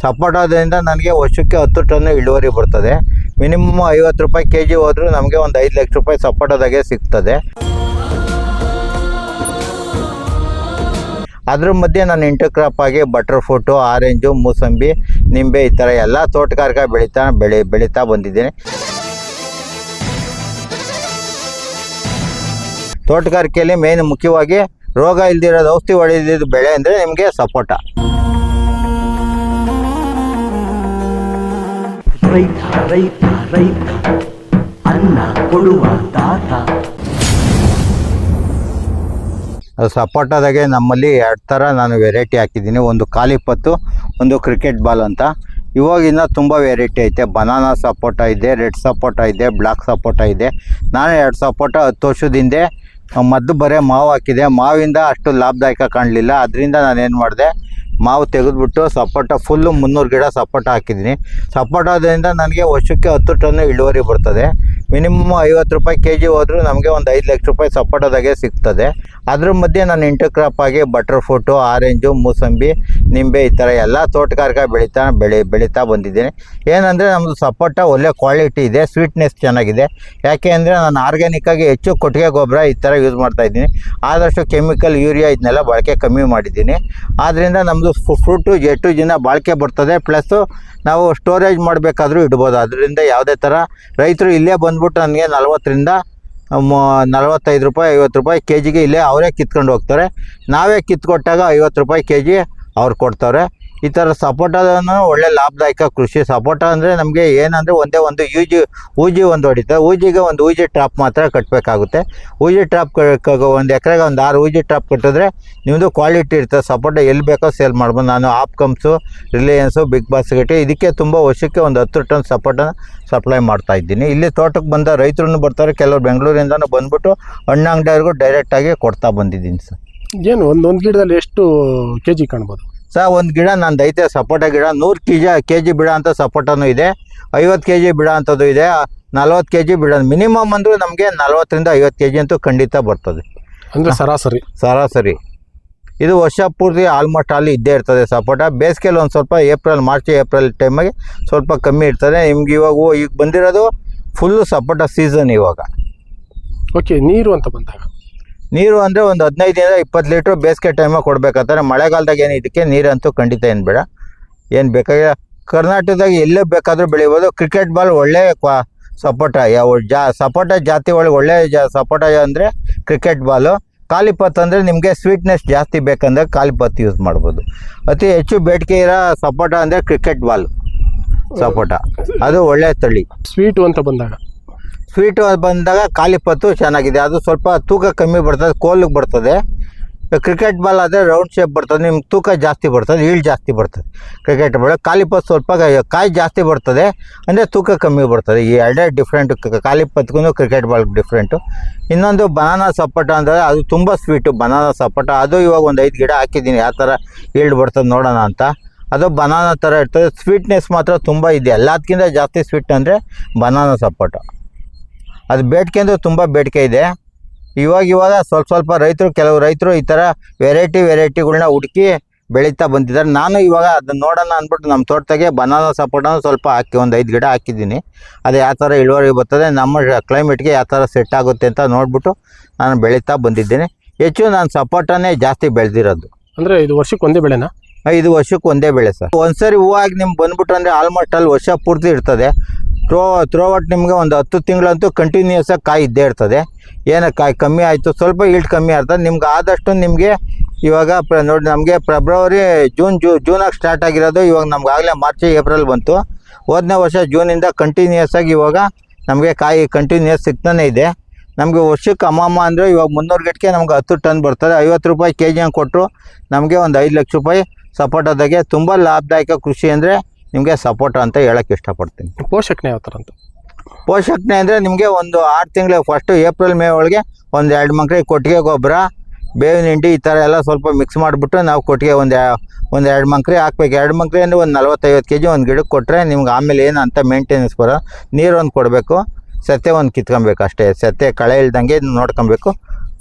ಸಪೋಟದಿಂದ ನನಗೆ ವರ್ಷಕ್ಕೆ 10 ಟನ್ ಇಳುವರಿ ಬರ್ತದೆ. ಮಿನಿಮಮ್ 50 ರೂಪಾಯಿ kg ಹೋದ್ರೂ ನಮಗೆ ಒಂದು 5 ಲಕ್ಷ ರೂಪಾಯಿ ಸಪೋಟದಾಗೆ ಸಿಗ್ತದೆ. ಅದ್ರ ಮಧ್ಯೆ ನಾನು ಇಂಟರ್ ಕ್ರಾಪ್ ಆಗಿ ಬಟರ್ ಫ್ರೂಟು, ಆರೆಂಜು, ಮೂಸಂಬಿ, ನಿಂಬೆ ಈ ಥರ ಎಲ್ಲ ತೋಟಗಾರಿಕೆ ಬೆಳೀತಾ ಬಂದಿದ್ದೀನಿ. ತೋಟಗಾರಿಕೆಯಲ್ಲಿ ಮೇನ್ ಮುಖ್ಯವಾಗಿ ರೋಗ ಇಲ್ದಿರೋದು, ಔಷಧಿ ಹೊಡೆದಿದ್ದು ಬೆಳೆ ಅಂದರೆ ನಿಮಗೆ ಸಪೋಟ. ರೈತ ರೈತ ರೈತ ಅನ್ನ ಕೊಡುವ ದಾತ. ಸಪೋಟದಾಗೆ ನಮ್ಮಲ್ಲಿ 2 ಥರ ನಾನು ವೆರೈಟಿ ಹಾಕಿದ್ದೀನಿ. ಒಂದು ಕಾಲಿಪತ್ತು, ಒಂದು ಕ್ರಿಕೆಟ್ ಬಾಲ್ ಅಂತ. ಇವಾಗಿನ್ನ ತುಂಬ ವೆರೈಟಿ ಐತೆ. ಬನಾನಾ ಸಪೋಟ ಇದೆ, ರೆಡ್ ಸಪೋಟ ಇದೆ, ಬ್ಲ್ಯಾಕ್ ಸಪೋಟ ಇದೆ. ನಾನು 2 ಸಪೋಟ 10 ವರ್ಷದ ಹಿಂದೆ ಮದ್ದು ಬರೀ ಮಾವು ಹಾಕಿದೆ. ಮಾವಿಂದ ಅಷ್ಟು ಲಾಭದಾಯಕ ಕಾಣಲಿಲ್ಲ. ಅದರಿಂದ ನಾನೇನು ಮಾಡಿದೆ, ಮಾವು ತೆಗೆದುಬಿಟ್ಟು ಸಪೋಟ ಫುಲ್ಲು 300 ಗಿಡ ಸಪೋಟ ಹಾಕಿದ್ದೀನಿ. ಸಪೋಟದಿಂದ ನನಗೆ ವರ್ಷಕ್ಕೆ 10 ಟನ್ ಇಳುವರಿ ಬರ್ತದೆ. ಮಿನಿಮಮ್ 50 ರೂಪಾಯಿ kg ಹೋದ್ರೂ ನಮಗೆ ಒಂದು 5 ಲಕ್ಷ ರೂಪಾಯಿ ಸಪೋಟದಾಗೆ ಸಿಗ್ತದೆ. ಅದ್ರ ಮಧ್ಯೆ ನಾನು ಇಂಟರ್ ಕ್ರಾಪ್ ಆಗಿ ಬಟರ್ ಫ್ರೂಟು, ಆರೆಂಜು, ಮೂಸಂಬಿ, ನಿಂಬೆ ಈ ಥರ ಎಲ್ಲ ತೋಟಗಾರಿಕೆ ಬೆಳೀತಾ ಬಂದಿದ್ದೀನಿ. ಏನಂದರೆ ನಮ್ಮದು ಸಪೋಟ ಒಳ್ಳೆ ಕ್ವಾಲಿಟಿ ಇದೆ, ಸ್ವೀಟ್ನೆಸ್ ಚೆನ್ನಾಗಿದೆ. ಯಾಕೆ ಅಂದರೆ ನಾನು ಆರ್ಗ್ಯಾನಿಕ್ಕಾಗಿ ಹೆಚ್ಚು ಕೊಟ್ಟಿಗೆ ಗೊಬ್ಬರ ಈ ಥರ ಯೂಸ್ ಮಾಡ್ತಾಯಿದ್ದೀನಿ. ಆದಷ್ಟು ಕೆಮಿಕಲ್, ಯೂರಿಯಾ ಇದನ್ನೆಲ್ಲ ಬಳಕೆ ಕಮ್ಮಿ ಮಾಡಿದ್ದೀನಿ. ಆದ್ದರಿಂದ ನಮ್ಮದು ಫ್ರೂಟು ಎಷ್ಟು ದಿನ ಬಾಳಿಕೆ ಬರ್ತದೆ. ಪ್ಲಸ್ಸು ನಾವು ಸ್ಟೋರೇಜ್ ಮಾಡಬೇಕಾದ್ರೂ ಇಡ್ಬೋದು. ಅದರಿಂದ ಯಾವುದೇ ಥರ ರೈತರು ಇಲ್ಲೇ ಬಂದ್ಬಿಟ್ಟು ನನಗೆ 40ರಿಂದ 45 ರೂಪಾಯಿ 50 ರೂಪಾಯಿ kgಗೆ ಇಲ್ಲೇ ಅವರೇ ಕಿತ್ಕೊಂಡು ಹೋಗ್ತಾರೆ. ನಾವೇ ಕಿತ್ಕೊಟ್ಟಾಗ 50 ರೂಪಾಯಿ kg ಅವ್ರು ಕೊಡ್ತಾರೆ. ಈ ಥರ ಸಪೋಟವನ್ನು ಒಳ್ಳೆ ಲಾಭದಾಯಕ ಕೃಷಿ. ಸಪೋಟ ಅಂದರೆ ನಮಗೆ ಏನಂದರೆ ಒಂದೇ ಒಂದು ಊಜಿ ಒಂದು ಹೊಡಿತಾರೆ. ಊಜಿಗೆ ಒಂದು ಊಜಿ ಟ್ರಾಪ್ ಮಾತ್ರ ಕಟ್ಟಬೇಕಾಗುತ್ತೆ. ಊಜಿ ಟ್ರಾಪ್ ಒಂದು ಎಕರೆಗೆ ಒಂದು 6 ಊಜಿ ಟ್ರಾಪ್ ಕಟ್ಟಿದ್ರೆ ನಿಮ್ಮದು ಕ್ವಾಲಿಟಿ ಇರ್ತದೆ. ಸಪೋಟ ಎಲ್ಲಿ ಬೇಕೋ ಸೇಲ್ ಮಾಡ್ಬೋದು. ನಾನು ಆಪ್ಕಮ್ಸು, ರಿಲಯನ್ಸು, ಬಿಗ್ ಬಾಸ್ಕೆಟ್ ಇದಕ್ಕೆ ತುಂಬ ವರ್ಷಕ್ಕೆ ಒಂದು 10 ಟನ್ ಸಪೋಟನ ಸಪ್ಲೈ ಮಾಡ್ತಾಯಿದ್ದೀನಿ. ಇಲ್ಲಿ ತೋಟಕ್ಕೆ ಬಂದ ರೈತರು ಬರ್ತಾರೆ, ಕೆಲವರು ಬೆಂಗಳೂರಿಂದನೂ ಬಂದುಬಿಟ್ಟು ಹಣ್ಣು ಅಂಗಡಿಯವ್ರಿಗೂ ಡೈರೆಕ್ಟಾಗಿ ಕೊಡ್ತಾ ಬಂದಿದ್ದೀನಿ ಸರ್. ಏನು ಒಂದು ಗಿಡದಲ್ಲಿ ಎಷ್ಟು kg ಕಾಣ್ಬೋದು ಸರ್? ಒಂದು ಗಿಡ ನಂದು ಐತೆ ಸಪೋಟ ಗಿಡ 100 kg ಬಿಡ ಅಂತ ಸಪೋಟನೂ ಇದೆ, 50 kg ಬಿಡ ಅಂಥದ್ದು ಇದೆ, 40 kg ಬಿಡ. ಮಿನಿಮಮ್ ಅಂದರೆ ನಮಗೆ 40ರಿಂದ 50 kg ಅಂತೂ ಖಂಡಿತ ಬರ್ತದೆ. ಅಂದರೆ ಸರಾಸರಿ ಇದು ವರ್ಷ ಪೂರ್ತಿ ಆಲ್ಮೋಸ್ಟ್ ಅಲ್ಲಿ ಇದ್ದೇ ಇರ್ತದೆ ಸಪೋಟ. ಬೇಸಿಗೆಯಲ್ಲಿ ಒಂದು ಸ್ವಲ್ಪ ಮಾರ್ಚ್ ಏಪ್ರಿಲ್ ಟೈಮಿಗೆ ಸ್ವಲ್ಪ ಕಮ್ಮಿ ಇರ್ತದೆ. ನಿಮ್ಗೆ ಈಗ ಬಂದಿರೋದು ಫುಲ್ಲು ಸಪೋಟ ಸೀಸನ್ ಇವಾಗ. ಓಕೆ, ನೀರು ಅಂತ ಬಂದಾಗ ನೀರು ಅಂದರೆ ಒಂದು 15ರಿಂದ 20 ಲೀಟ್ರ್ ಬೇಸಿಗೆ ಟೈಮಾಗ ಕೊಡಬೇಕಾದ್ರೆ. ಮಳೆಗಾಲದಾಗ ಏನು ಇದಕ್ಕೆ ನೀರಂತೂ ಖಂಡಿತ ಏನು ಬೇಡ. ಏನು ಬೇಕಾಗಿಲ್ಲ, ಕರ್ನಾಟಕದಾಗ ಎಲ್ಲೇ ಬೇಕಾದರೂ ಬೆಳಿಬೋದು. ಕ್ರಿಕೆಟ್ ಬಾಲ್ ಒಳ್ಳೆ ಸಪೋಟ. ಸಪೋಟ ಜಾತಿ ಒಳ್ಳೆ ಸಪೋಟ ಅಂದರೆ ಕ್ರಿಕೆಟ್ ಬಾಲು. ಕಾಲಿಪತ್ ಅಂದರೆ ನಿಮಗೆ ಸ್ವೀಟ್ನೆಸ್ ಜಾಸ್ತಿ ಬೇಕಂದ್ರೆ ಕಾಲಿಪತ್ ಯೂಸ್ ಮಾಡ್ಬೋದು. ಅತಿ ಹೆಚ್ಚು ಬೇಡಿಕೆ ಇರೋ ಸಪೋಟ ಅಂದರೆ ಕ್ರಿಕೆಟ್ ಬಾಲ್ ಸಪೋಟ, ಅದು ಒಳ್ಳೆ ತಳಿ. ಸ್ವೀಟು ಬಂದಾಗ ಕಾಲಿಪತ್ತು ಚೆನ್ನಾಗಿದೆ. ಅದು ಸ್ವಲ್ಪ ತೂಕ ಕಮ್ಮಿ ಬರ್ತದೆ, ಕೋಲಿಗೆ ಬರ್ತದೆ. ಕ್ರಿಕೆಟ್ ಬಾಲ್ ಆದರೆ ರೌಂಡ್ ಶೇಪ್ ಬರ್ತದೆ, ನಿಮ್ಗೆ ತೂಕ ಜಾಸ್ತಿ ಬರ್ತದೆ, ಈಳ್ ಜಾಸ್ತಿ ಬರ್ತದೆ. ಕ್ರಿಕೆಟ್ ಬಾಲ್ ಕಾಲಿಪತ್ತು ಸ್ವಲ್ಪ ಕಾಯಿ ಜಾಸ್ತಿ ಬರ್ತದೆ, ಅಂದರೆ ತೂಕ ಕಮ್ಮಿ ಬರ್ತದೆ. ಈ ಎರಡೇ ಡಿಫ್ರೆಂಟು, ಕಾಲಿಪತ್ಗೂ ಕ್ರಿಕೆಟ್ ಬಾಲ್ಗೆ ಡಿಫ್ರೆಂಟು. ಇನ್ನೊಂದು ಬನಾನಾ ಸಪೋಟ ಅಂದರೆ ಅದು ತುಂಬ ಸ್ವೀಟು. ಬನಾನಾ ಸಪೋಟ ಅದು ಇವಾಗ ಒಂದು 5 ಗಿಡ ಹಾಕಿದ್ದೀನಿ, ಯಾವ ಥರ ಈಲ್ಡ್ ಬರ್ತದೆ ನೋಡೋಣ ಅಂತ. ಅದು ಬನಾನಾ ಥರ ಇರ್ತದೆ. ಸ್ವೀಟ್ನೆಸ್ ಮಾತ್ರ ತುಂಬ ಇದೆ. ಎಲ್ಲದಕ್ಕಿಂತ ಜಾಸ್ತಿ ಸ್ವೀಟ್ ಅಂದರೆ ಬನಾನಾ ಸಪೋಟ. ಅದು ಬೇಡಿಕೆ ಅಂದರೆ ತುಂಬ ಬೇಡಿಕೆ ಇದೆ. ಇವಾಗ ಸ್ವಲ್ಪ ಕೆಲವು ರೈತರು ಈ ಥರ ವೆರೈಟಿಗಳನ್ನ ಹುಡುಕಿ ಬೆಳೀತಾ ಬಂದಿದ್ದಾರೆ. ನಾನು ಇವಾಗ ಅದನ್ನು ನೋಡೋಣ ಅಂದ್ಬಿಟ್ಟು ನಮ್ಮ ತೋಟದಾಗೆ ಬನಾನಾ ಸಪೋಟನ ಸ್ವಲ್ಪ ಹಾಕಿ ಒಂದು 5 ಗಿಡ ಹಾಕಿದ್ದೀನಿ. ಅದು ಯಾವ ಥರ ಇಳುವರಿ ಬರ್ತದೆ, ನಮ್ಮ ಕ್ಲೈಮೇಟ್ಗೆ ಯಾವ ಥರ ಸೆಟ್ ಆಗುತ್ತೆ ಅಂತ ನೋಡಿಬಿಟ್ಟು ನಾನು ಬೆಳೀತಾ ಬಂದಿದ್ದೇನೆ. ಹೆಚ್ಚು ನಾನು ಸಪೋಟನೇ ಜಾಸ್ತಿ ಬೆಳೆದಿರೋದು. ಅಂದರೆ ಇದು ವರ್ಷಕ್ಕೆ ಒಂದೇ ಬೆಳೆನಾ? ಇದು ವರ್ಷಕ್ಕೆ ಒಂದೇ ಬೆಳೆ ಸರ್. ಒಂದ್ಸರಿ ಹೂವಾಗಿ ನಿಮ್ಗೆ ಬಂದ್ಬಿಟ್ಟು ಅಂದರೆ ಆಲ್ಮೋಸ್ಟ್ ಅಲ್ಲಿ ವರ್ಷ ಪೂರ್ತಿ ಇರ್ತದೆ. ಥ್ರೋಔಟ್ ನಿಮಗೆ ಒಂದು 10 ತಿಂಗಳಂತೂ ಕಂಟಿನ್ಯೂಸ್ ಆಗಿ ಕಾಯಿ ಇದ್ದೇ ಇರ್ತದೆ. ಏನೋ ಕಾಯಿ ಕಮ್ಮಿ ಆಯಿತು, ಸ್ವಲ್ಪ ಈಲ್ಡ್ ಕಮ್ಮಿ ಆಗ್ತದೆ. ನಿಮ್ಗೆ ಆದಷ್ಟು ನಿಮಗೆ ಇವಾಗ ನೋಡಿ, ನಮಗೆ ಫೆಬ್ರವರಿ ಜೂನಾಗಿ ಸ್ಟಾರ್ಟ್ ಆಗಿರೋದು. ಇವಾಗ ನಮ್ಗೆ ಆಗಲೇ ಮಾರ್ಚ್ ಏಪ್ರಿಲ್ ಬಂತು. ಹೋದನೇ ವರ್ಷ ಜೂನಿಂದ ಕಂಟಿನ್ಯೂಸ್ ಆಗಿ ಇವಾಗ ನಮಗೆ ಕಾಯಿ ಕಂಟಿನ್ಯೂಸ್ ಸಿಗ್ತಾನೆ ಇದೆ. ನಮಗೆ ವರ್ಷಕ್ಕೆ ಅಮ್ಮಮ್ಮ ಅಂದರೆ ಇವಾಗ 300 ಗಿಡಕ್ಕೆ ನಮ್ಗೆ 10 ಟನ್ ಬರ್ತದೆ. 50 ರೂಪಾಯಿ kg ಹಂಗೆ ಕೊಟ್ಟರು ನಮಗೆ ಒಂದು 5 ಲಕ್ಷ ರೂಪಾಯಿ ಸಪೋಟದಾಗೆ. ತುಂಬ ಲಾಭದಾಯಕ ಕೃಷಿ ಅಂದರೆ ನಿಮಗೆ ಸಪೋಟ ಅಂತ ಹೇಳೋಕ್ಕೆ ಇಷ್ಟಪಡ್ತೀನಿ. ಪೋಷಕನೇ ಯಾವ ಥರ ಅಂತ? ಪೋಷಕನೇ ಅಂದರೆ ನಿಮಗೆ ಒಂದು 6 ತಿಂಗಳು, ಫಸ್ಟು ಏಪ್ರಿಲ್ ಮೇ ಒಳಗೆ ಒಂದು 2 ಮಂಕ್ರಿ ಕೊಟ್ಟಿಗೆ ಗೊಬ್ಬರ, ಬೇವಿನ ಹಿಂಡಿ ಈ ಥರ ಎಲ್ಲ ಸ್ವಲ್ಪ ಮಿಕ್ಸ್ ಮಾಡಿಬಿಟ್ಟು ನಾವು ಕೊಟ್ಟಿಗೆ ಒಂದು 2 ಮಂಕ್ರಿ ಹಾಕ್ಬೇಕು. 2 ಮಂಕ್ರಿ ಅಂದರೆ ಒಂದು 40-50 kg ಒಂದು ಗಿಡಕ್ಕೆ ಕೊಟ್ಟರೆ ನಿಮ್ಗೆ ಆಮೇಲೆ ಏನು ಅಂತ ಮೇಂಟೆನೆನ್ಸ್ ಬರೋ. ನೀರು ಒಂದು ಕೊಡಬೇಕು, ಸತ್ತೆ ಒಂದು ಕಿತ್ಕೊಬೇಕು ಅಷ್ಟೇ. ಸತ್ತೆ ಕಳೆ ಇಲ್ದಂಗೆ ನೋಡ್ಕೊಬೇಕು.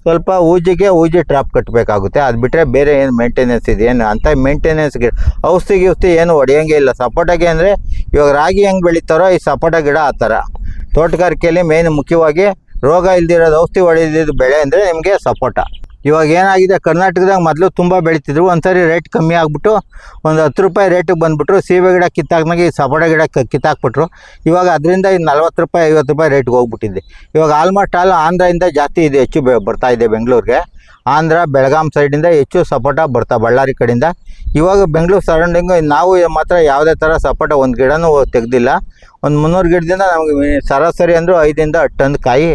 ಸ್ವಲ್ಪ ಊಜಿ ಟ್ರಾಪ್ ಕಟ್ಟಬೇಕಾಗುತ್ತೆ. ಅದು ಬಿಟ್ಟರೆ ಬೇರೆ ಏನು ಮೇಂಟೆನೆನ್ಸ್ ಇದೆ ಏನು ಅಂಥ ಮೇಂಟೆನೆನ್ಸ್ಗೆ ಔಷಧಿ ಏನು ಹೊಡೆಯೋಂಗೇ ಇಲ್ಲ. ಸಪೋಟಗೆ ಅಂದರೆ ಇವಾಗ ರಾಗಿ ಹೆಂಗೆ ಬೆಳೀತಾರೋ ಈ ಸಪೋಟ ಗಿಡ ಆ ಥರ. ತೋಟಗಾರಿಕೆಯಲ್ಲಿ ಮೇನ್ ಮುಖ್ಯವಾಗಿ ರೋಗ ಇಲ್ದಿರೋದು ಔಷಧಿ ಹೊಡೆದಿದ್ದು ಬೆಳೆ ಅಂದರೆ ನಿಮಗೆ ಸಪೋಟ. ಇವಾಗ ಏನಾಗಿದೆ, ಕರ್ನಾಟಕದಾಗ ಮೊದಲು ತುಂಬ ಬೆಳೀತಿದ್ರು, ಒಂದ್ಸರಿ ರೇಟ್ ಕಮ್ಮಿ ಆಗಿಬಿಟ್ಟು ಒಂದು 10 ರೂಪಾಯಿ ರೇಟಿಗೆ ಬಂದುಬಿಟ್ರು. ಸೀಬೆ ಗಿಡ ಕಿತ್ತಾಕ್ನಾಗ ಈ ಸಪೋಟ ಗಿಡ ಕಿತ್ತಾಕ್ಬಿಟ್ರು. ಇವಾಗ ಅದರಿಂದ ಈ 40 ರೂಪಾಯಿ 50 ರೂಪಾಯಿ ರೇಟ್ಗೆ ಹೋಗ್ಬಿಟ್ಟಿದೆ. ಇವಾಗ ಆಲ್ಮೋಸ್ಟ್ ಆಲ್ ಆಂಧ್ರದಿಂದ ಜಾಸ್ತಿ ಇದೆ, ಹೆಚ್ಚು ಬರ್ತಾ ಇದೆ ಬೆಂಗಳೂರಿಗೆ. ಆಂಧ್ರ ಬೆಳಗಾಂ ಸೈಡಿಂದ ಹೆಚ್ಚು ಸಪೋಟ ಬಳ್ಳಾರಿ ಕಡೆಯಿಂದ. ಇವಾಗ ಬೆಂಗಳೂರು ಸರೌಂಡಿಂಗು ನಾವು ಮಾತ್ರ ಯಾವುದೇ ಥರ ಸಪೋಟ ಒಂದು ಗಿಡನೂ ತೆಗೆದಿಲ್ಲ. ಒಂದು 300 ಗಿಡದಿಂದ ನಮಗೆ ಸರಾಸರಿ ಅಂದರೂ 5 ರಿಂದ 10 ಟನ್ ಕಾಯಿ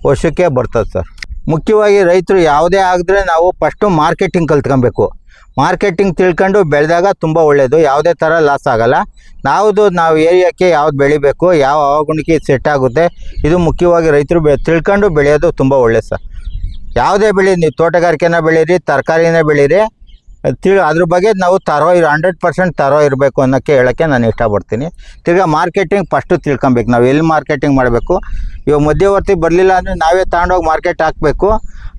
ವರ್ಷಕ್ಕೆ ಬರ್ತದೆ ಸರ್. ಮುಖ್ಯವಾಗಿ ರೈತರು ಯಾವುದೇ ಆಗಿದ್ರೆ ನಾವು ಫಸ್ಟು ಮಾರ್ಕೆಟಿಂಗ್ ಕಲ್ತ್ಕೊಬೇಕು. ಮಾರ್ಕೆಟಿಂಗ್ ತಿಳ್ಕೊಂಡು ಬೆಳೆದಾಗ ತುಂಬ ಒಳ್ಳೆಯದು, ಯಾವುದೇ ಥರ ಲಾಸ್ ಆಗೋಲ್ಲ. ನಾವು ಏರಿಯಾಕ್ಕೆ ಯಾವ್ದು ಬೆಳಿಬೇಕು, ಯಾವ ಹವಾಗುಣಕ್ಕೆ ಸೆಟ್ ಆಗುತ್ತೆ, ಇದು ಮುಖ್ಯವಾಗಿ ರೈತರು ತಿಳ್ಕೊಂಡು ಬೆಳೆಯೋದು ತುಂಬ ಒಳ್ಳೆಯದು ಸರ್. ಯಾವುದೇ ಬೆಳೆ, ನೀವು ತೋಟಗಾರಿಕೆನ ಬೆಳೀರಿ, ತರಕಾರಿನೇ ಬೆಳೀರಿ, ಅದ್ರ ಬಗ್ಗೆ ನಾವು 100% ತರೋ ಇರಬೇಕು ಅನ್ನೋಕ್ಕೆ ಹೇಳೋಕ್ಕೆ ನಾನು ಇಷ್ಟಪಡ್ತೀನಿ. ತಿರ್ಗಾ ಮಾರ್ಕೆಟಿಂಗ್ ಫಸ್ಟು ತಿಳ್ಕೊಬೇಕು, ನಾವು ಎಲ್ಲಿ ಮಾರ್ಕೆಟಿಂಗ್ ಮಾಡಬೇಕು. ಇವಾಗ ಮಧ್ಯವರ್ತಿ ಬರಲಿಲ್ಲ ಅಂದರೆ ನಾವೇ ತಗೊಂಡೋಗಿ ಮಾರ್ಕೆಟ್ ಹಾಕಬೇಕು.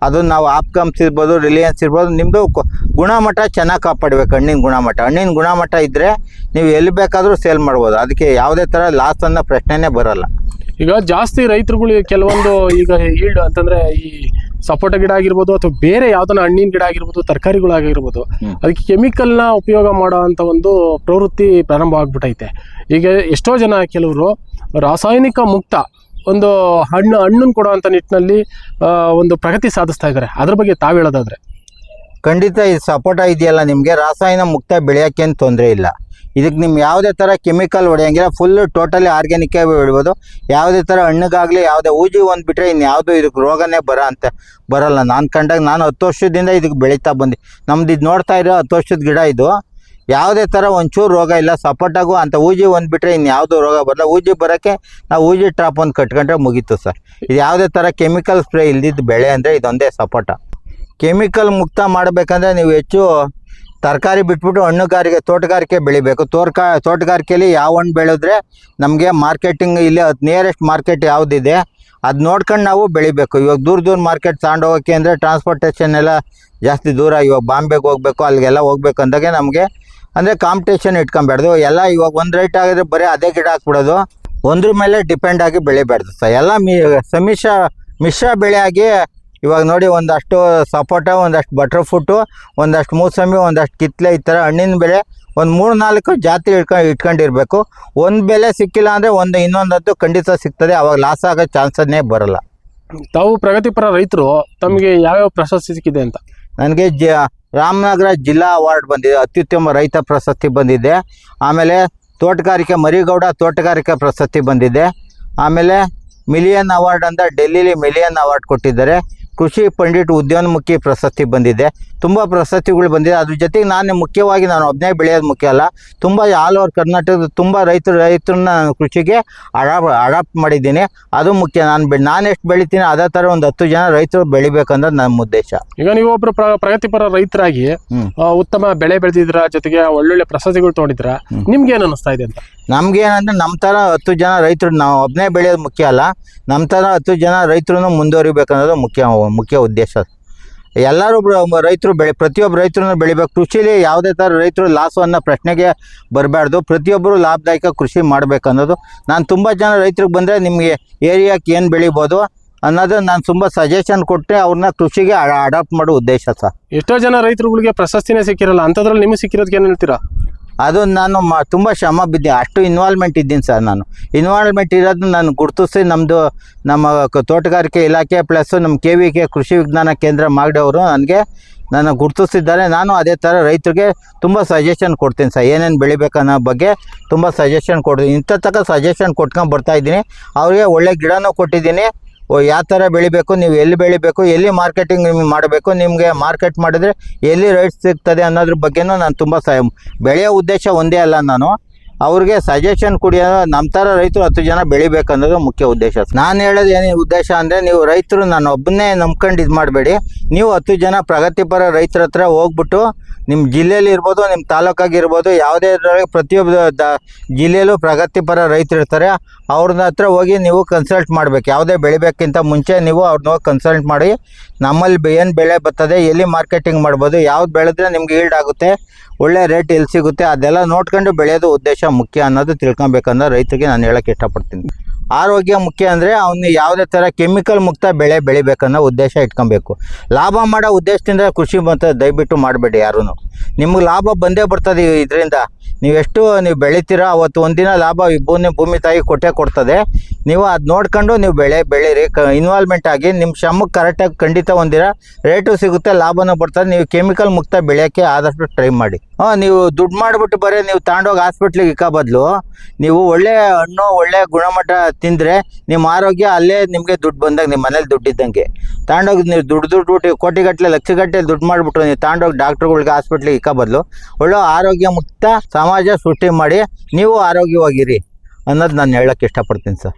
ಅದನ್ನು ನಾವು ಆಪ್ಕಮ್ಸ್ ಇರ್ಬೋದು, ರಿಲಯನ್ಸ್ ಇರ್ಬೋದು, ನಿಮ್ಮದು ಗುಣಮಟ್ಟ ಚೆನ್ನಾಗಿ ಕಾಪಾಡಬೇಕು. ಹಣ್ಣಿನ ಗುಣಮಟ್ಟ ಇದ್ದರೆ ನೀವು ಎಲ್ಲಿ ಬೇಕಾದರೂ ಸೇಲ್ ಮಾಡ್ಬೋದು. ಅದಕ್ಕೆ ಯಾವುದೇ ಥರ ಲಾಸ್ ಅನ್ನೋ ಪ್ರಶ್ನೆನೇ ಬರೋಲ್ಲ. ಈಗ ಜಾಸ್ತಿ ರೈತರುಗಳು ಕೆಲವೊಂದು ಈಗ ಈಲ್ಡ್ ಅಂತಂದ್ರೆ ಈ ಸಪೋಟ ಗಿಡ ಆಗಿರ್ಬೋದು ಅಥವಾ ಬೇರೆ ಯಾವ್ದನ್ನ ಹಣ್ಣಿನ ಗಿಡ ಆಗಿರ್ಬೋದು, ತರಕಾರಿಗಳಾಗಿರ್ಬೋದು, ಅದಕ್ಕೆ ಕೆಮಿಕಲ್ನ ಉಪಯೋಗ ಮಾಡೋ ಅಂತ ಒಂದು ಪ್ರವೃತ್ತಿ ಪ್ರಾರಂಭ ಆಗ್ಬಿಟ್ಟೈತೆ. ಈಗ ಎಷ್ಟೋ ಜನ ಕೆಲವರು ರಾಸಾಯನಿಕ ಮುಕ್ತ ಒಂದು ಹಣ್ಣನ್ನು ಕೊಡುವಂಥ ನಿಟ್ಟಿನಲ್ಲಿ ಒಂದು ಪ್ರಗತಿ ಸಾಧಿಸ್ತಾ ಇದ್ದಾರೆ. ಅದ್ರ ಬಗ್ಗೆ ತಾವು ಹೇಳೋದಾದ್ರೆ? ಖಂಡಿತ ಈ ಸಪೋಟ ಇದೆಯಲ್ಲ, ನಿಮಗೆ ರಾಸಾಯನ ಮುಕ್ತ ಬೆಳೆಯೋಕ್ಕೇನು ತೊಂದರೆ ಇಲ್ಲ. ಇದಕ್ಕೆ ನಿಮ್ಗೆ ಯಾವುದೇ ಥರ ಕೆಮಿಕಲ್ ಹೊಡೆಯೋಂಗಿಲ್ಲ, ಫುಲ್ಲು ಟೋಟಲಿ ಆರ್ಗ್ಯಾನಿಕ್ಕಾಗಿ ಬೆಳಿಬೋದು. ಯಾವುದೇ ಥರ ಹಣ್ಣಿಗಾಗಲಿ ಯಾವುದೇ ಊಜಿ ಒಂದು ಬಿಟ್ಟರೆ ಇನ್ಯಾವುದೂ ಇದಕ್ಕೆ ರೋಗನೇ ಬರಲ್ಲ. ನಾನು ಕಂಡಾಗ ನಾನು 10 ವರ್ಷದಿಂದ ಇದಕ್ಕೆ ಬೆಳೀತಾ ಬಂದು, ನಮ್ದು ಇದು ನೋಡ್ತಾ ಇರೋ 10 ವರ್ಷದ ಗಿಡ ಇದು. ಯಾವುದೇ ಥರ ಒಂಚೂರು ರೋಗ ಇಲ್ಲ. ಸಪೋಟಾಗೂ ಅಂತ ಊಜಿ ಒಂದು ಬಿಟ್ಟರೆ ಇನ್ಯಾವುದೂ ರೋಗ ಬರಲ್ಲ. ಊಜಿ ಬರೋಕ್ಕೆ ನಾವು ಊಜಿ ಟ್ರಾಪ್ ಒಂದು ಕಟ್ಕೊಂಡ್ರೆ ಮುಗೀತು ಸರ್. ಇದು ಯಾವುದೇ ಥರ ಕೆಮಿಕಲ್ ಸ್ಪ್ರೇ ಇಲ್ದಿದ್ದು ಬೆಳೆ ಅಂದರೆ ಇದೊಂದೇ ಸಪೋಟ. ಕೆಮಿಕಲ್ ಮುಕ್ತ ಮಾಡಬೇಕಂದ್ರೆ ನೀವು ಹೆಚ್ಚು ತರಕಾರಿ ಬಿಟ್ಬಿಟ್ಟು ತೋಟಗಾರಿಕೆ ಬೆಳಿಬೇಕು. ತೋಟಗಾರಿಕೆಯಲ್ಲಿ ಯಾವ ಹಣ್ಣು ಬೆಳೆದ್ರೆ ನಮಗೆ ಮಾರ್ಕೆಟಿಂಗ್ ಇಲ್ಲಿ ನಿಯರೆಸ್ಟ್ ಮಾರ್ಕೆಟ್ ಯಾವುದಿದೆ ಅದು ನೋಡ್ಕೊಂಡು ನಾವು ಬೆಳಿಬೇಕು. ಇವಾಗ ದೂರ ಮಾರ್ಕೆಟ್ ತಗೊಂಡೋಗೋಕ್ಕೆ ಅಂದರೆ ಟ್ರಾನ್ಸ್ಪೋರ್ಟೇಷನ್ ಎಲ್ಲ ಜಾಸ್ತಿ ದೂರ. ಇವಾಗ ಬಾಂಬೆಗೆ ಹೋಗ್ಬೇಕು, ಅಲ್ಲಿಗೆಲ್ಲ ಹೋಗ್ಬೇಕು ಅಂದಾಗೆ ನಮಗೆ ಅಂದರೆ ಕಾಂಪಿಟೇಷನ್ ಇಟ್ಕೊಬೇಡ್ದು. ಎಲ್ಲ ಇವಾಗ ಒಂದು ರೇಟ್ ಆಗಿದ್ರೆ ಬರೀ ಅದೇ ಗಿಡ ಹಾಕ್ಬಿಡೋದು, ಒಂದ್ರ ಮೇಲೆ ಡಿಪೆಂಡ್ ಆಗಿ ಬೆಳಿಬಾರ್ದು ಸರ್. ಎಲ್ಲ ಮಿಶ್ರ ಬೆಳೆ ಆಗಿ ಇವಾಗ ನೋಡಿ, ಒಂದಷ್ಟು ಸಪೋಟ, ಒಂದಷ್ಟು ಬಟರ್ ಫ್ರೂಟು, ಒಂದಷ್ಟು ಮೂಸಂಬಿ, ಒಂದಷ್ಟು ಕಿತ್ಲೆ, ಈ ಥರ ಹಣ್ಣಿನ ಬೆಳೆ ಒಂದು 3-4 ಜಾತಿ ಇಟ್ಕೊಂಡಿರ್ಬೇಕು. ಒಂದು ಬೆಲೆ ಸಿಕ್ಕಿಲ್ಲ ಅಂದರೆ ಇನ್ನೊಂದದ್ದು ಖಂಡಿತ ಸಿಗ್ತದೆ. ಅವಾಗ ಲಾಸ್ ಆಗೋ ಚಾನ್ಸನ್ನೇ ಬರಲ್ಲ. ತಾವು ಪ್ರಗತಿಪರ ರೈತರು, ತಮಗೆ ಯಾವ್ಯಾವ ಪ್ರಶಸ್ತಿ ಸಿಕ್ಕಿದೆ ಅಂತ? ನನಗೆ ರಾಮನಗರ ಜಿಲ್ಲಾ ಅವಾರ್ಡ್ ಬಂದಿದೆ, ಅತ್ಯುತ್ತಮ ರೈತ ಪ್ರಶಸ್ತಿ ಬಂದಿದೆ. ಆಮೇಲೆ ತೋಟಗಾರಿಕೆ ಮರಿಗೌಡ ತೋಟಗಾರಿಕೆ ಪ್ರಶಸ್ತಿ ಬಂದಿದೆ. ಆಮೇಲೆ ಮಿಲಿಯನ್ ಅವಾರ್ಡ್ ಅಂತ ಡೆಲ್ಲಿಲಿ ಮಿಲಿಯನ್ ಅವಾರ್ಡ್ ಕೊಟ್ಟಿದ್ದಾರೆ. ಕೃಷಿ ಪಂಡಿಟ್ ಉದ್ಯಾನಮುಖಿ ಪ್ರಶಸ್ತಿ ಬಂದಿದೆ. ತುಂಬ ಪ್ರಶಸ್ತಿಗಳು ಬಂದಿದೆ. ಅದ್ರ ಜೊತೆಗೆ ಮುಖ್ಯವಾಗಿ ನಾನು ಒಬ್ಬನೇ ಬೆಳೆಯೋದು ಮುಖ್ಯ ಅಲ್ಲ, ತುಂಬ ಆಲ್ ಓವರ್ ಕರ್ನಾಟಕದ ತುಂಬ ರೈತರನ್ನ ನಾನು ಕೃಷಿಗೆ ಅಡಾಪ್ಟ್ ಮಾಡಿದ್ದೀನಿ. ಅದು ಮುಖ್ಯ. ನಾನು ಎಷ್ಟು ಬೆಳಿತೀನಿ ಅದೇ ಥರ ಒಂದು 10 ಜನ ರೈತರು ಬೆಳಿಬೇಕನ್ನೋದು ನಮ್ಮ ಉದ್ದೇಶ. ಈಗ ನೀವು ಒಬ್ಬರು ಪ್ರಗತಿಪರ ರೈತರಾಗಿ ಉತ್ತಮ ಬೆಳೆ ಬೆಳೆದಿದ್ರ, ಜೊತೆಗೆ ಒಳ್ಳೊಳ್ಳೆ ಪ್ರಶಸ್ತಿಗಳು ತೊಗೊಂಡಿದ್ರ, ನಿಮ್ಗೆ ಏನು ಅನಿಸ್ತಾ ಇದೆ ಅಂತ? ನಮ್ಗೇನಂದ್ರೆ ನಮ್ಮ ಥರ 10 ಜನ ರೈತರು, ನಾವು ಒಬ್ಬನೇ ಬೆಳೆಯೋದು ಮುಖ್ಯ ಅಲ್ಲ, ನಮ್ಮ ಥರ 10 ಜನ ರೈತರು ಮುಂದುವರಿಬೇಕನ್ನೋದು ಮುಖ್ಯ ಉದ್ದೇಶ. ಎಲ್ಲರೂ ರೈತರು ಪ್ರತಿಯೊಬ್ಬರು ರೈತರನ್ನು ಬೆಳಿಬೇಕು. ಕೃಷಿಲಿ ಯಾವುದೇ ಥರ ರೈತರು ಲಾಸು ಅನ್ನೋ ಪ್ರಶ್ನೆಗೆ ಬರಬಾರ್ದು. ಪ್ರತಿಯೊಬ್ಬರು ಲಾಭದಾಯಕ ಕೃಷಿ ಮಾಡಬೇಕನ್ನೋದು. ನಾನು ತುಂಬ ಜನ ರೈತರಿಗೆ ಬಂದರೆ ನಿಮಗೆ ಏರಿಯಾಕ್ಕೆ ಏನು ಬೆಳಿಬೋದು ಅನ್ನೋದು ನಾನು ತುಂಬ ಸಜೆಷನ್ ಕೊಟ್ಟರೆ ಅವ್ರನ್ನ ಕೃಷಿಗೆ ಅಡಾಪ್ಟ್ ಮಾಡೋ ಉದ್ದೇಶ ಸರ್. ಎಷ್ಟೋ ಜನ ರೈತರುಗಳಿಗೆ ಪ್ರಶಸ್ತಿನೇ ಸಿಕ್ಕಿರಲ್ಲ, ಅಂಥದ್ರಲ್ಲಿ ನಿಮಗೆ ಸಿಕ್ಕಿರೋದಕ್ಕೆ ಏನು ಹೇಳ್ತೀರಾ? ಅದು ನಾನು ತುಂಬ ಶ್ರಮ ಬಿದ್ದೆ, ಅಷ್ಟು ಇನ್ವಾಲ್ವ್ಮೆಂಟ್ ಇದ್ದೀನಿ ಸರ್. ನಾನು ಇನ್ವಾಲ್ವ್ಮೆಂಟ್ ಇರೋದು ನಾನು ಗುರುತಿಸಿ ನಮ್ಮ ತೋಟಗಾರಿಕೆ ಇಲಾಖೆ ಪ್ಲಸ್ ನಮ್ಮ KVK ಕೃಷಿ ವಿಜ್ಞಾನ ಕೇಂದ್ರ ಮಾಡಿದವರು ನನ್ನ ಗುರುತಿಸಿದ್ದಾರೆ. ನಾನು ಅದೇ ಥರ ರೈತರಿಗೆ ತುಂಬ ಸಜೆಷನ್ ಕೊಡ್ತೀನಿ ಸರ್, ಏನೇನು ಬೆಳಿಬೇಕನ್ನೋ ಬಗ್ಗೆ ತುಂಬ ಸಜೆಷನ್ ಕೊಡ್ತೀನಿ. ಇಂಥ ಸಜೆಷನ್ ಕೊಟ್ಕೊಂಡು ಬರ್ತಾಯಿದ್ದೀನಿ. ಅವ್ರಿಗೆ ಒಳ್ಳೆ ಗಿಡನೂ ಕೊಟ್ಟಿದ್ದೀನಿ. ಯಾವ ಥರ ಬೆಳಿಬೇಕು, ನೀವು ಎಲ್ಲಿ ಬೆಳಿಬೇಕು, ಎಲ್ಲಿ ಮಾರ್ಕೆಟಿಂಗ್ ನಿಮ್ಗೆ ಮಾಡಬೇಕು, ನಿಮಗೆ ಮಾರ್ಕೆಟ್ ಮಾಡಿದ್ರೆ ಎಲ್ಲಿ ರೇಟ್ ಸಿಗ್ತದೆ ಅನ್ನೋದ್ರ ಬಗ್ಗೆನೂ ನಾನು ತುಂಬ ಬೆಳೆಯೋ ಉದ್ದೇಶ ಒಂದೇ ಅಲ್ಲ. ನಾನು ಅವ್ರಿಗೆ ಸಜೆಷನ್ ಕೊಡಿ. ನಮ್ಮ ಥರ ರೈತರು 10 ಜನ ಬೆಳಿಬೇಕನ್ನೋದು ಮುಖ್ಯ ಉದ್ದೇಶ. ನಾನು ಹೇಳೋದು ಏನೇ ಉದ್ದೇಶ ಅಂದರೆ, ನೀವು ರೈತರು ನಾನು ಒಬ್ಬನೇ ನಂಬ್ಕೊಂಡು ಇದು ಮಾಡಬೇಡಿ. ನೀವು 10 ಜನ ಪ್ರಗತಿಪರ ರೈತರ ಹತ್ರ ಹೋಗ್ಬಿಟ್ಟು, ನಿಮ್ಮ ಜಿಲ್ಲೆಯಲ್ಲಿ ಇರ್ಬೋದು, ನಿಮ್ಮ ತಾಲೂಕಾಗಿರ್ಬೋದು, ಯಾವುದೇ ಪ್ರತಿಯೊಬ್ಬ ಜಿಲ್ಲೆಯಲ್ಲೂ ಪ್ರಗತಿಪರ ರೈತರು ಇರ್ತಾರೆ. ಅವ್ರನ್ನ ಹತ್ರ ಹೋಗಿ ನೀವು ಕನ್ಸಲ್ಟ್ ಮಾಡಬೇಕು. ಯಾವುದೇ ಬೆಳಿಬೇಕಿಂತ ಮುಂಚೆ ನೀವು ಅವ್ರನ್ನ ಹೋಗಿ ಕನ್ಸಲ್ಟ್ ಮಾಡಿ, ನಮ್ಮಲ್ಲಿ ಏನು ಬೆಳೆ ಬರ್ತದೆ, ಎಲ್ಲಿ ಮಾರ್ಕೆಟಿಂಗ್ ಮಾಡ್ಬೋದು, ಯಾವ್ದು ಬೆಳೆದ್ರೆ ನಿಮ್ಗೆ ಈಲ್ಡ್ ಆಗುತ್ತೆ, ಒಳ್ಳೆ ರೇಟ್ ಎಲ್ಲಿ ಸಿಗುತ್ತೆ, ಅದೆಲ್ಲ ನೋಡ್ಕೊಂಡು ಬೆಳೆಯೋದು ಉದ್ದೇಶ ಮುಖ್ಯ ಅನ್ನೋದು ತಿಳ್ಕೊಬೇಕನ್ನೋ ರೈತರಿಗೆ ನಾನು ಹೇಳೋಕ್ಕೆ ಇಷ್ಟಪಡ್ತೀನಿ. ಆರೋಗ್ಯ ಮುಖ್ಯ ಅಂದರೆ ಅವನು ಯಾವುದೇ ಥರ ಕೆಮಿಕಲ್ ಮುಕ್ತ ಬೆಳೆ ಬೆಳಿಬೇಕನ್ನೋ ಉದ್ದೇಶ ಇಟ್ಕೊಬೇಕು. ಲಾಭ ಮಾಡೋ ಉದ್ದೇಶದಿಂದ ಕೃಷಿ ಮತ್ತು ದಯವಿಟ್ಟು ಮಾಡಬೇಡಿ ಯಾರೂ. ನಿಮ್ಗೆ ಲಾಭ ಬಂದೇ ಬರ್ತದೆ ಇದರಿಂದ. ನೀವೆಷ್ಟು ನೀವು ಬೆಳಿತೀರಾ ಅವತ್ತು ಒಂದಿನ ಲಾಭ ಭೂಮಿ ತಾಯಿ ಕೊಡ್ತದೆ. ನೀವು ಅದು ನೋಡ್ಕೊಂಡು ನೀವು ಬೆಳೀರಿ, ಇನ್ವಾಲ್ವ್ಮೆಂಟ್ ಆಗಿ ನಿಮ್ಮ ಶ್ರಮಕ್ಕೆ ಕರೆಕ್ಟಾಗಿ ಖಂಡಿತ ಒಂದಿನ ರೇಟು ಸಿಗುತ್ತೆ, ಲಾಭನೂ ಬರ್ತದೆ. ನೀವು ಕೆಮಿಕಲ್ ಮುಕ್ತ ಬೆಳೆಯೋಕ್ಕೆ ಆದಷ್ಟು ಟ್ರೈ ಮಾಡಿ. ನೀವು ದುಡ್ಡು ಮಾಡಿಬಿಟ್ಟು ಬರೀ ನೀವು ತಗೊಂಡೋಗಿ ಹಾಸ್ಪಿಟ್ಲಿಗೆ ಇಕ್ಕ ಬದಲು ನೀವು ಒಳ್ಳೆ ಹಣ್ಣು ಒಳ್ಳೆ ಗುಣಮಟ್ಟ ತಿಂದರೆ ನಿಮ್ಮ ಆರೋಗ್ಯ ಅಲ್ಲೇ ನಿಮಗೆ ದುಡ್ಡು ಬಂದಾಗ ನಿಮ್ಮ ಮನೇಲಿ ದುಡ್ಡಿದ್ದಂಗೆ. ತಗೊಂಡೋಗಿ ನೀವು ದುಡ್ಡು ಕೋಟಿಗಟ್ಟಲೆ ಲಕ್ಷಗಟ್ಟಲೆ ದುಡ್ಡು ಮಾಡಿಬಿಟ್ಟು ನೀವು ತಗೊಂಡೋಗಿ ಡಾಕ್ಟ್ರುಗಳಿಗೆ ಹಾಸ್ಪಿಟ್ಲಿಗೆ ಇಕ್ಕ ಬದಲು ಒಳ್ಳೆ ಆರೋಗ್ಯ ಮುಕ್ತ ಸಮಾಜ ಸೃಷ್ಟಿ ಮಾಡಿ ನೀವು ಆರೋಗ್ಯವಾಗಿರಿ ಅನ್ನೋದು ನಾನು ಹೇಳೋಕ್ಕೆ ಇಷ್ಟಪಡ್ತೀನಿ ಸರ್.